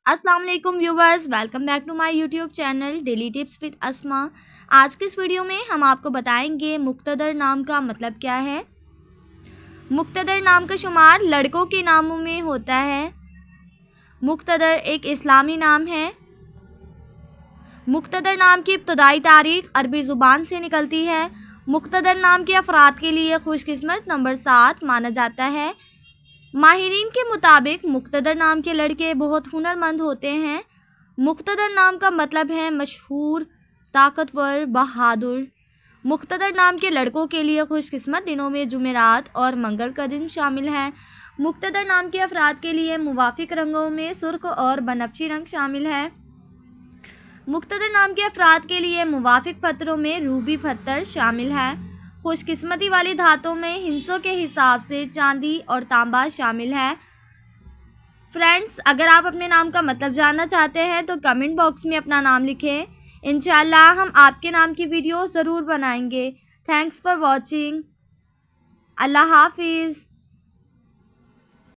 अस्सलाम वालेकुम viewers, welcome back to my YouTube channel daily tips with Asma. आज के इस वीडियो में हम आपको बताएंगे मुक्तदर नाम का मतलब क्या है। मुक्तदर नाम का शुमार लड़कों के नामों में होता है। मुक्तदर एक इस्लामी नाम है। मुक्तदर नाम की इब्तदाई तारीख अरबी ज़ुबान से निकलती है। मुक्तदर नाम के अफराद के लिए खुशकिस्मत नंबर 7 माना जाता है। माहिरीन के मुताबिक मुक्तदर नाम के लड़के बहुत हुनरमंद होते हैं। मुक्तदर नाम का मतलब है मशहूर, ताकतवर, बहादुर। मुक्तदर नाम के लड़कों के लिए खुशकिस्मत दिनों में जुमेरात और मंगल का दिन शामिल है। मुक्तदर नाम के अफराद के लिए मुवाफिक रंगों में सुर्ख और बनफशी रंग शामिल है। मुक्तदर नाम के अफराद के लिए मुवाफिक पत्थरों में रूबी पत्थर शामिल है। खुशकिस्मती वाली धातों में हिस्सों के हिसाब से चांदी और तांबा शामिल है। फ्रेंड्स, अगर आप अपने नाम का मतलब जानना चाहते हैं तो कमेंट बॉक्स में अपना नाम लिखें। इंशाल्लाह हम आपके नाम की वीडियो ज़रूर बनाएंगे। Thanks for watching. अल्लाह हाफिज़।